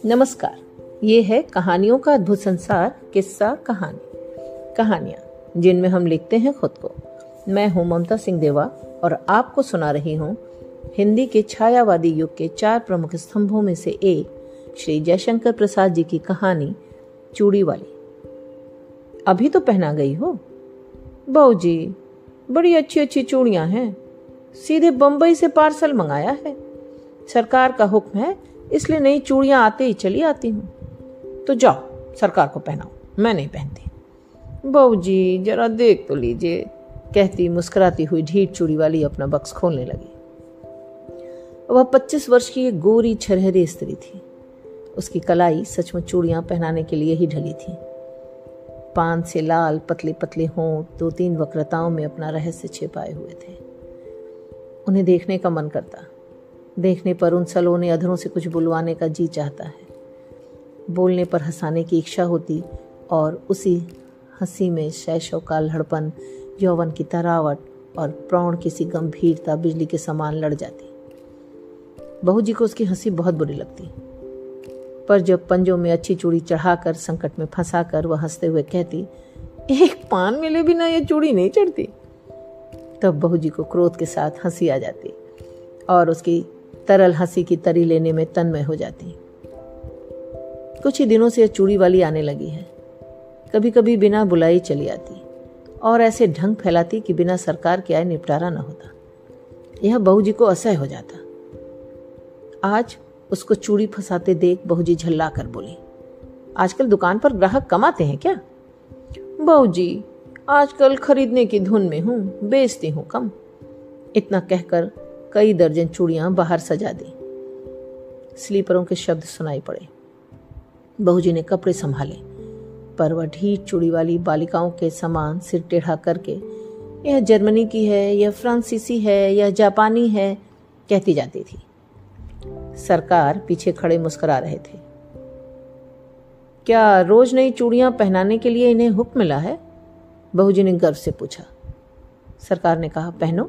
नमस्कार। ये है कहानियों का अद्भुत संसार, किस्सा कहानी। कहानियां जिनमें हम लिखते हैं खुद को। मैं हूं ममता सिंह देवा और आपको सुना रही हूं हिंदी के छायावादी युग के 4 प्रमुख स्तंभों में से एक श्री जयशंकर प्रसाद जी की कहानी चूड़ी वाली। अभी तो पहना गई हो? बहू जी, बड़ी अच्छी अच्छी चूड़ियां हैं, सीधे बंबई से पार्सल मंगाया है। सरकार का हुक्म है, इसलिए नई चूड़ियां आते ही चली आती हूँ। तो जाओ सरकार को पहनाओ, मैं नहीं पहनती। बहू जी जरा देख तो लीजिए, कहती मुस्कुराती हुई ढीठ चूड़ी वाली अपना बक्स खोलने लगी। वह 25 वर्ष की एक गोरी छरहरी स्त्री थी। उसकी कलाई सचमुच चूड़ियां पहनाने के लिए ही ढली थी। पान से लाल पतले पतले होंठ 2-3 वक्रताओं में अपना रहस्य छिपाए हुए थे। उन्हें देखने का मन करता। देखने पर उन सलोने अधरों से कुछ बुलवाने का जी चाहता है। बोलने पर हंसाने की इच्छा होती और उसी हंसी में शैशव का लड़पन, यौवन की तरावट और प्रौढ़ किसी गंभीरता बिजली के समान लड़ जाती। बहू जी को उसकी हंसी बहुत बुरी लगती, पर जब पंजों में अच्छी चूड़ी चढ़ाकर संकट में फंसाकर वह हंसते हुए कहती, एक पान मिले बिना ये चूड़ी नहीं चढ़ती, तब बहू जी को क्रोध के साथ हंसी आ जाती और उसकी तरल हंसी की तरी लेने में तन्मय हो जाती। कुछ ही दिनों से यह चूड़ी वाली आने लगी है। कभी कभी बिना बुलाई चली आती और ऐसे ढंग फैलाती कि बिना सरकार के आए निपटारा न होता। यह बहू जी को असह्य हो जाता। आज उसको चूड़ी फंसाते देख बहू जी झल्ला कर बोली, आजकल दुकान पर ग्राहक कम आते हैं क्या? बहू जी आजकल खरीदने की धुन में हूं, बेचती हूं कम। इतना कहकर कई दर्जन चूड़ियां बाहर सजा दी। स्लीपरों के शब्द सुनाई पड़े। बहू जी ने कपड़े संभाले, पर वह ढीठ चूड़ी वाली बालिकाओं के समान सिर टेढ़ा करके यह जर्मनी की है, यह फ्रांसीसी है, यह जापानी है कहती जाती थी। सरकार पीछे खड़े मुस्कुरा रहे थे। क्या रोज नई चूड़ियां पहनाने के लिए इन्हें हुक्म मिला है? बहू जी ने गर्व से पूछा। सरकार ने कहा, पहनो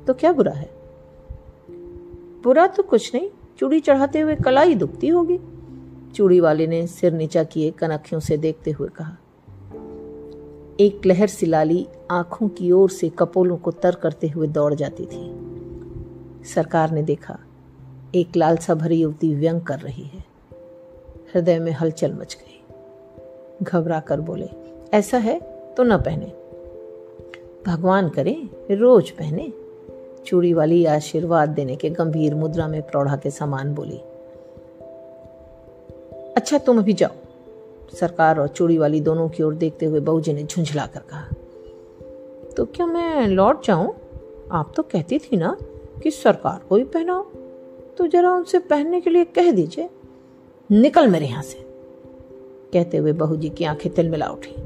तो क्या बुरा है? बुरा तो कुछ नहीं, चूड़ी चढ़ाते हुए कलाई दुखती होगी। चूड़ी वाले ने सिर नीचा किए कनखियों से देखते हुए कहा। एक लहर सी लाली आंखों की ओर से कपोलों को तर करते हुए दौड़ जाती थी। सरकार ने देखा, एक लालसा भरी युवती व्यंग कर रही है। हृदय में हलचल मच गई। घबरा कर बोले, ऐसा है तो न पहने, भगवान करे रोज पहने। चूड़ी वाली आशीर्वाद देने के गंभीर मुद्रा में प्रौढ़ा के समान बोली। अच्छा तुम अभी जाओ। सरकार और चूड़ी वाली दोनों की ओर देखते हुए बहू जी ने झुंझला कर कहा, तो क्या मैं लौट जाऊं? आप तो कहती थी ना कि सरकार को ही पहनाओ, तो जरा उनसे पहनने के लिए कह दीजिए। निकल मेरे यहां से, कहते हुए बहू जी की आंखें तिलमिला उठी।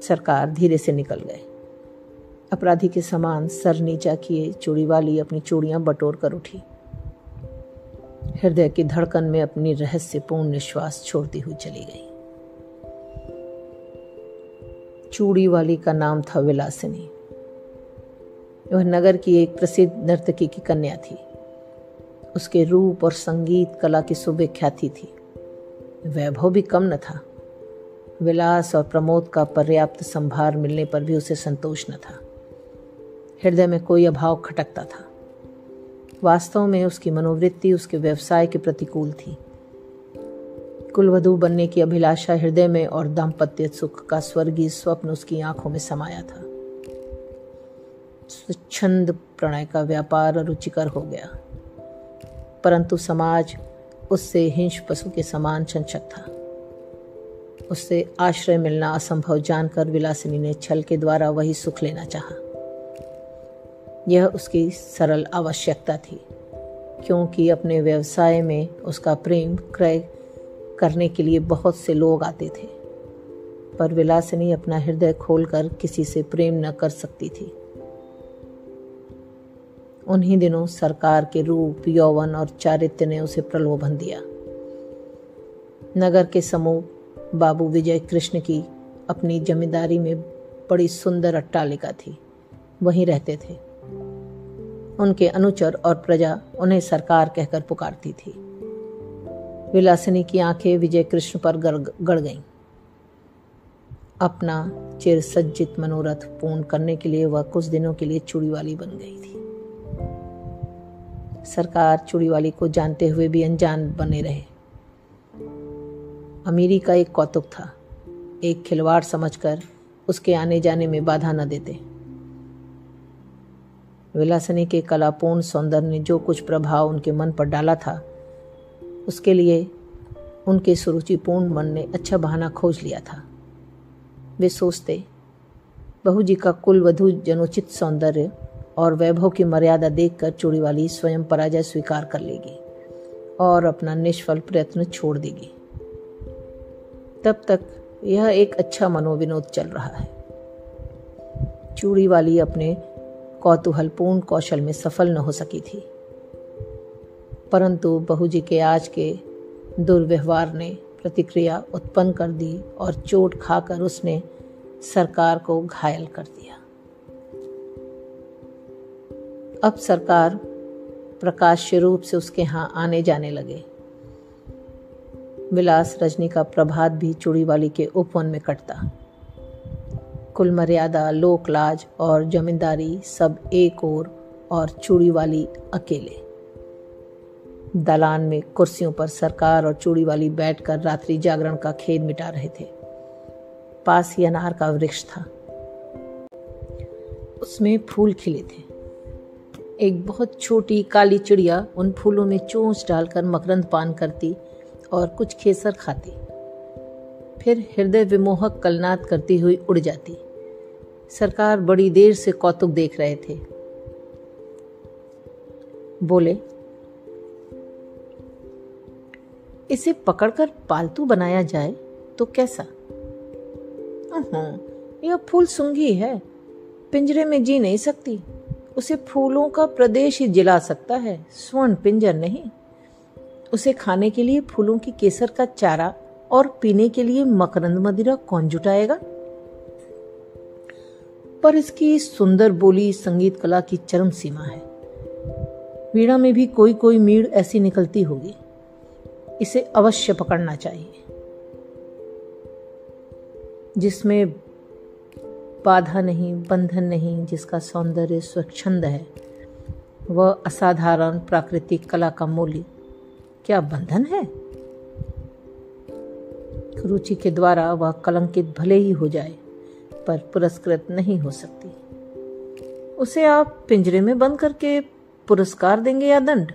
सरकार धीरे से निकल गए। अपराधी के समान सर नीचा किए चूड़ी वाली अपनी चूड़ियां बटोर कर उठी। हृदय की धड़कन में अपनी रहस्यपूर्ण निश्वास छोड़ती हुई चली गई। चूड़ी वाली का नाम था विलासिनी। वह नगर की एक प्रसिद्ध नर्तकी की कन्या थी। उसके रूप और संगीत कला की सुविख्याति थी। वैभव भी कम न था। विलास और प्रमोद का पर्याप्त संभार मिलने पर भी उसे संतोष न था। हृदय में कोई अभाव खटकता था। वास्तव में उसकी मनोवृत्ति उसके व्यवसाय के प्रतिकूल थी। कुलवधू बनने की अभिलाषा हृदय में और दाम्पत्य सुख का स्वर्गीय स्वप्न उसकी आंखों में समाया था। स्वच्छंद प्रणय का व्यापार रुचिकर हो गया, परंतु समाज उससे हिंस पशु के समान चंचक था। उससे आश्रय मिलना असंभव जानकर विलासिनी ने छल के द्वारा वही सुख लेना चाहा। यह उसकी सरल आवश्यकता थी, क्योंकि अपने व्यवसाय में उसका प्रेम क्रय करने के लिए बहुत से लोग आते थे, पर विलासिनी अपना हृदय खोलकर किसी से प्रेम न कर सकती थी। उन्हीं दिनों सरकार के रूप, यौवन और चारित्र्य ने उसे प्रलोभन दिया। नगर के समूह बाबू विजय कृष्ण की अपनी जमींदारी में बड़ी सुंदर अट्टालिका थी, वहीं रहते थे। उनके अनुचर और प्रजा उन्हें सरकार कहकर पुकारती थी। विलासिनी की आंखें विजय कृष्ण पर गड़ गईं। अपना चिर सज्जित मनोरथ पूर्ण करने के लिए वह कुछ दिनों के लिए चूड़ी वाली बन गई थी। सरकार चूड़ी वाली को जानते हुए भी अनजान बने रहे। अमीरी का एक कौतुक था, एक खिलवाड़ समझकर उसके आने जाने में बाधा न देते। विलासिनी के कलापूर्ण सौंदर्य ने जो कुछ प्रभाव उनके मन पर डाला था, उसके लिए उनके सुरुचिपूर्ण मन ने अच्छा बहाना खोज लिया था। वे सोचते, बहू जी का कुल वधू जनोचित सौंदर्य और वैभव की मर्यादा देखकर चूड़ी वाली स्वयं पराजय स्वीकार कर लेगी और अपना निष्फल प्रयत्न छोड़ देगी। तब तक यह एक अच्छा मनोविनोद चल रहा है। चूड़ी वाली अपने कौतूहलपूर्ण कौशल में सफल न हो सकी थी, परंतु बहू जी के आज के दुर्व्यवहार ने प्रतिक्रिया उत्पन्न कर दी और चोट खाकर उसने सरकार को घायल कर दिया। अब सरकार प्रकाश्य रूप से उसके यहाँ आने जाने लगे। विलास रजनी का प्रभात भी चूड़ी वाली के उपवन में कटता। कुल मर्यादा, लोक लाज और जमींदारी सब एक ओर और चूड़ी वाली अकेले। दलान में कुर्सियों पर सरकार और चूड़ी वाली बैठकर रात्रि जागरण का खेद मिटा रहे थे। पास ही अनार का वृक्ष था, उसमें फूल खिले थे। एक बहुत छोटी काली चिड़िया उन फूलों में चोंच डालकर मकरंद पान करती और कुछ केसर खाती, फिर हृदय विमोहक कलनाद करती हुई उड़ जाती। सरकार बड़ी देर से कौतुक देख रहे थे। बोले, इसे पकड़कर पालतू बनाया जाए तो कैसा? यह फूल सूंघी है, पिंजरे में जी नहीं सकती। उसे फूलों का प्रदेश ही जिला सकता है, स्वर्ण पिंजर नहीं। उसे खाने के लिए फूलों की केसर का चारा और पीने के लिए मकरंद मदिरा कौन जुटाएगा? पर इसकी सुंदर बोली संगीत कला की चरम सीमा है। वीणा में भी कोई कोई मीड़ ऐसी निकलती होगी। इसे अवश्य पकड़ना चाहिए, जिसमें बाधा नहीं, बंधन नहीं, जिसका सौंदर्य स्वच्छंद है। वह असाधारण प्राकृतिक कला का मूल्य क्या बंधन है? रुचि के द्वारा वह कलंकित भले ही हो जाए, पर पुरस्कृत नहीं हो सकती। उसे आप पिंजरे में बंद करके पुरस्कार देंगे या दंड?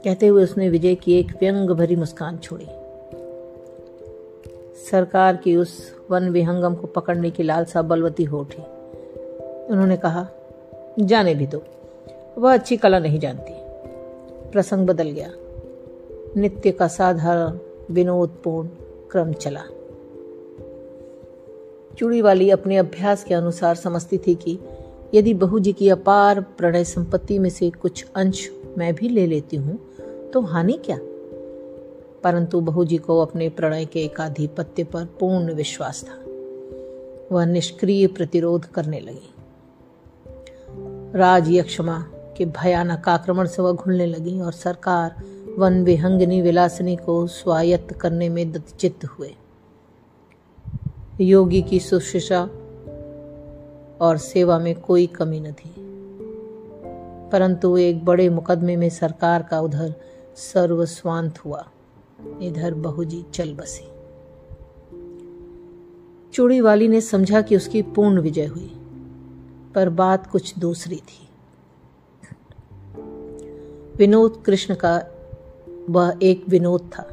कहते हुए उसने विजय की एक व्यंग भरी मुस्कान छोड़ी। सरकार की उस वन विहंगम को पकड़ने की लालसा बलवती हो उठी। उन्होंने कहा, जाने भी दो, वह अच्छी कला नहीं जानती। प्रसंग बदल गया। नित्य का साधारण विनोदपूर्ण क्रम चला। चूड़ी वाली अपने अभ्यास के अनुसार समझती थी कि यदि बहू जी की अपार प्रणय संपत्ति में से कुछ अंश मैं भी ले लेती हूं तो हानि क्या? परंतु बहू जी को अपने प्रणय के एकाधिपत्य पर पूर्ण विश्वास था। वह निष्क्रिय प्रतिरोध करने लगी। राज यक्षमा के भयानक आक्रमण से वह घुलने लगी और सरकार वन विहंगिनी विलासिनी को स्वायत्त करने में दत्तचित्त हुए। योगी की शुश्रूषा और सेवा में कोई कमी न थी, परंतु एक बड़े मुकदमे में सरकार का उधर सर्वस्वांत हुआ, इधर बहू जी चल बसी। चूड़ी वाली ने समझा कि उसकी पूर्ण विजय हुई, पर बात कुछ दूसरी थी। विनोद कृष्ण का वह एक विनोद था।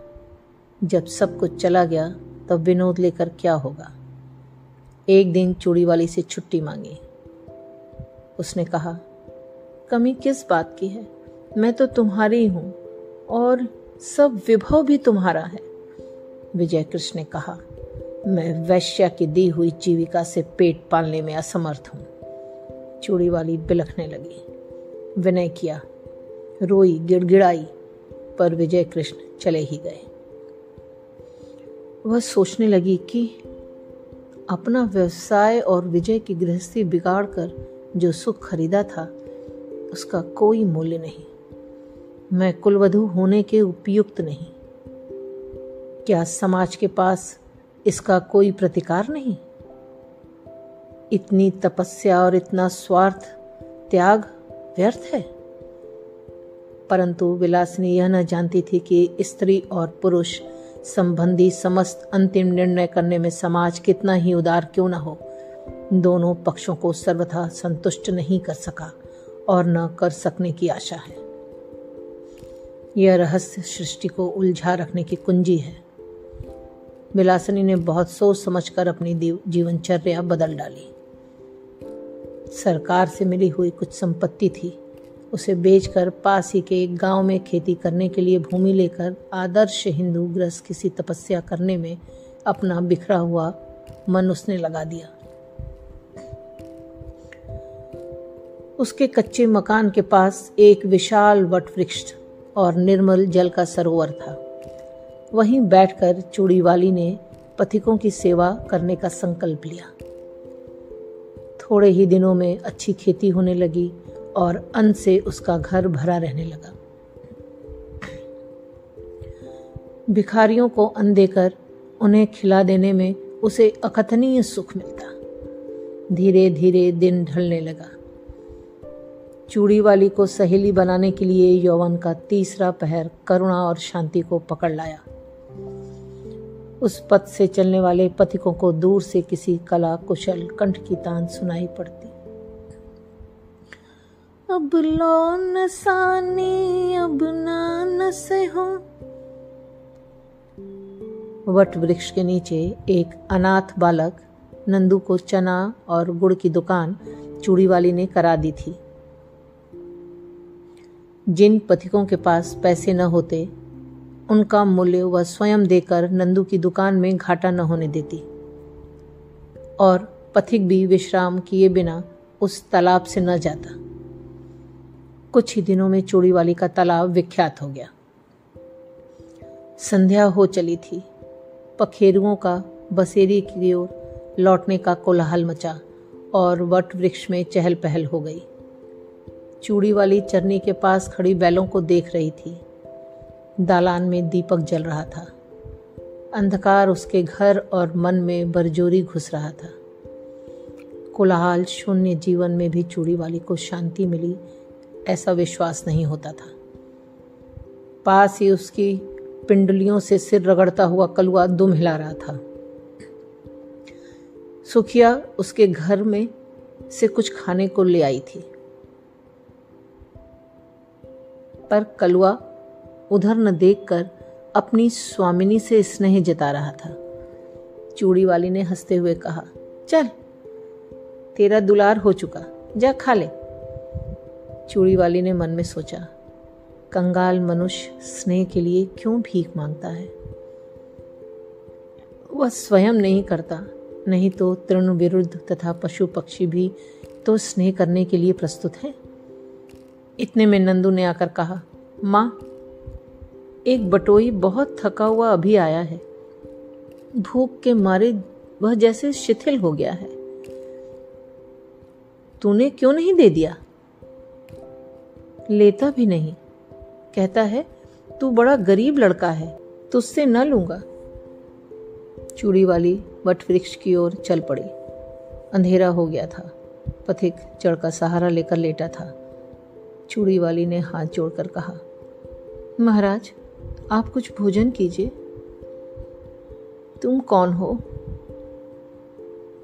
जब सब कुछ चला गया तब विनोद लेकर क्या होगा? एक दिन चूड़ी वाली से छुट्टी मांगी। उसने कहा, कमी किस बात की है? मैं तो तुम्हारी हूं और सब विभव भी तुम्हारा है। विजय कृष्ण ने कहा, मैं वैश्या की दी हुई जीविका से पेट पालने में असमर्थ हूं। चूड़ी वाली बिलखने लगी। विनय किया, रोई, गिड़गिड़ाई, पर विजय कृष्ण चले ही गए। वह सोचने लगी कि अपना व्यवसाय और विजय की गृहस्थी बिगाड़कर जो सुख खरीदा था उसका कोई मूल्य नहीं। मैं कुलवधू होने के उपयुक्त नहीं। क्या समाज के पास इसका कोई प्रतिकार नहीं? इतनी तपस्या और इतना स्वार्थ त्याग व्यर्थ है। परंतु विलासिनी यह न जानती थी कि स्त्री और पुरुष संबंधी समस्त अंतिम निर्णय करने में समाज कितना ही उदार क्यों न हो, दोनों पक्षों को सर्वथा संतुष्ट नहीं कर सका और न कर सकने की आशा है। यह रहस्य सृष्टि को उलझा रखने की कुंजी है। विलासिनी ने बहुत सोच समझकर अपनी जीवनचर्या बदल डाली। सरकार से मिली हुई कुछ संपत्ति थी, उसे बेचकर पास ही के एक गांव में खेती करने के लिए भूमि लेकर आदर्श हिंदू गृहस्थ किसी तपस्या करने में अपना बिखरा हुआ मन उसने लगा दिया। उसके कच्चे मकान के पास एक विशाल वटवृक्ष और निर्मल जल का सरोवर था। वहीं बैठकर चूड़ीवाली ने पथिकों की सेवा करने का संकल्प लिया। थोड़े ही दिनों में अच्छी खेती होने लगी और अन्न से उसका घर भरा रहने लगा। भिखारियों को अन्न देकर उन्हें खिला देने में उसे अकथनीय सुख मिलता। धीरे धीरे दिन ढलने लगा। चूड़ीवाली को सहेली बनाने के लिए यौवन का तीसरा पहर करुणा और शांति को पकड़ लाया। उस पथ से चलने वाले पथिकों को दूर से किसी कला कुशल कंठ की तान सुनाई पड़ती। अब लो नसानी अब ना से हो। वट वृक्ष के नीचे एक अनाथ बालक नंदू को चना और गुड़ की दुकान चूड़ीवाली ने करा दी थी। जिन पथिकों के पास पैसे न होते उनका मूल्य वह स्वयं देकर नंदू की दुकान में घाटा न होने देती और पथिक भी विश्राम किए बिना उस तालाब से न जाता। कुछ ही दिनों में चूड़ीवाली का तालाब विख्यात हो गया। संध्या हो चली थी। पखेरुओं का बसेरी की ओर लौटने का कोलाहल मचा और वट वृक्ष में चहल पहल हो गई। चूड़ीवाली चरनी के पास खड़ी बैलों को देख रही थी। दालान में दीपक जल रहा था। अंधकार उसके घर और मन में बरजोरी घुस रहा था। कोलाहल शून्य जीवन में भी चूड़ीवाली को शांति मिली ऐसा विश्वास नहीं होता था। पास ही उसकी पिंडलियों से सिर रगड़ता हुआ कलुआ दुम हिला रहा था। सुखिया उसके घर में से कुछ खाने को ले आई थी, पर कलुआ उधर न देखकर अपनी स्वामिनी से स्नेह जता रहा था। चूड़ीवाली ने हंसते हुए कहा, चल तेरा दुलार हो चुका, जा खा ले। चूड़ीवाली ने मन में सोचा, कंगाल मनुष्य स्नेह के लिए क्यों भीख मांगता है? वह स्वयं नहीं करता, नहीं तो तृण विरुद्ध तथा पशु पक्षी भी तो स्नेह करने के लिए प्रस्तुत हैं। इतने में नंदू ने आकर कहा, माँ, एक बटोई बहुत थका हुआ अभी आया है। भूख के मारे वह जैसे शिथिल हो गया है। तूने क्यों नहीं दे दिया? लेता भी नहीं, कहता है तू बड़ा गरीब लड़का है, तुझसे न लूंगा। चूड़ीवाली वटवृक्ष की ओर चल पड़ी। अंधेरा हो गया था। पथिक जड़ का सहारा लेकर लेटा था। चूड़ीवाली ने हाथ जोड़कर कहा, महाराज, आप कुछ भोजन कीजिए। तुम कौन हो?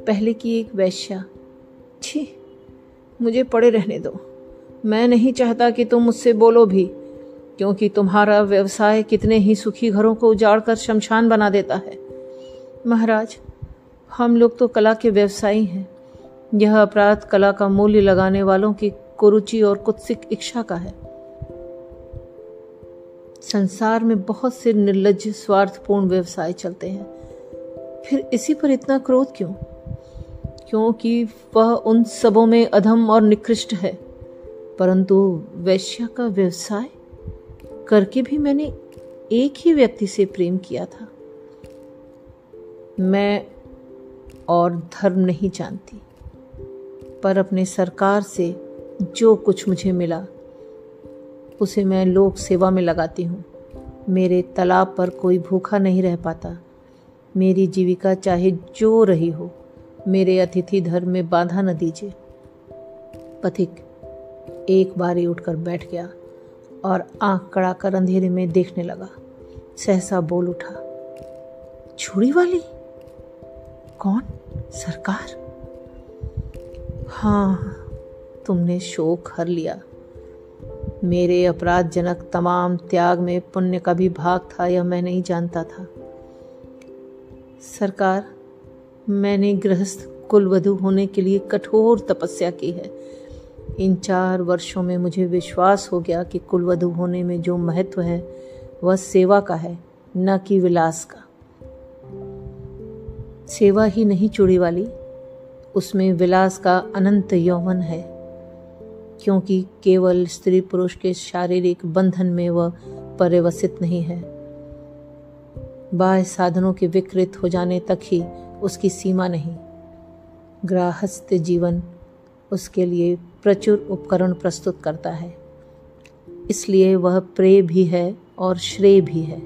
पहले की एक वैश्या। छी, मुझे पड़े रहने दो। मैं नहीं चाहता कि तुम मुझसे बोलो भी, क्योंकि तुम्हारा व्यवसाय कितने ही सुखी घरों को उजाड़कर शमशान बना देता है। महाराज, हम लोग तो कला के व्यवसायी हैं। यह अपराध कला का मूल्य लगाने वालों की कुरुचि और कुत्सिक इच्छा का है। संसार में बहुत से निर्लज्ज स्वार्थपूर्ण व्यवसाय चलते हैं, फिर इसी पर इतना क्रोध क्यों? क्योंकि वह उन सबों में अधम और निकृष्ट है। परंतु वैश्या का व्यवसाय करके भी मैंने एक ही व्यक्ति से प्रेम किया था। मैं और धर्म नहीं जानती, पर अपने सरकार से जो कुछ मुझे मिला उसे मैं लोक सेवा में लगाती हूँ। मेरे तालाब पर कोई भूखा नहीं रह पाता। मेरी जीविका चाहे जो रही हो, मेरे अतिथि धर्म में बाधा न दीजिए। पथिक एक बारी उठकर बैठ गया और आंख कड़ाकर अंधेरे में देखने लगा। सहसा बोल उठा, चूड़ी वाली? कौन? सरकार? हाँ, तुमने शोक हर लिया। मेरे अपराधजनक तमाम त्याग में पुण्य का भी भाग था, यह मैं नहीं जानता था। सरकार, मैंने गृहस्थ कुलवधू होने के लिए कठोर तपस्या की है। इन 4 वर्षों में मुझे विश्वास हो गया कि कुलवधू होने में जो महत्व है वह सेवा का है, न कि विलास का। सेवा ही नहीं चूड़ी वाली, उसमें विलास का अनंत यौवन है, क्योंकि केवल स्त्री पुरुष के शारीरिक बंधन में वह पर्यवसित नहीं है। बाह्य साधनों के विकृत हो जाने तक ही उसकी सीमा नहीं। गृहस्थ जीवन उसके लिए प्रचुर उपकरण प्रस्तुत करता है, इसलिए वह प्रेय भी है और श्रेय भी है।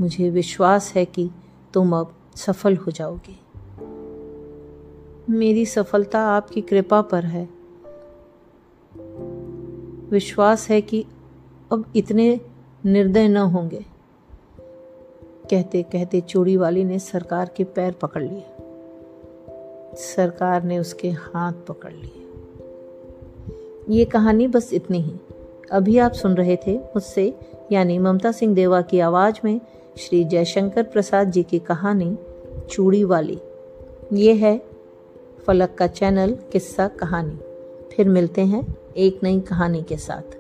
मुझे विश्वास है कि तुम अब सफल हो जाओगे। मेरी सफलता आपकी कृपा पर है। विश्वास है कि अब इतने निर्दय न होंगे। कहते कहते चूड़ी वाली ने सरकार के पैर पकड़ लिए। सरकार ने उसके हाथ पकड़ लिए। ये कहानी बस इतनी ही। अभी आप सुन रहे थे मुझसे यानी ममता सिंह देवा की आवाज में श्री जयशंकर प्रसाद जी की कहानी चूड़ी वाली। ये है फलक का चैनल किस्सा कहानी। फिर मिलते हैं एक नई कहानी के साथ।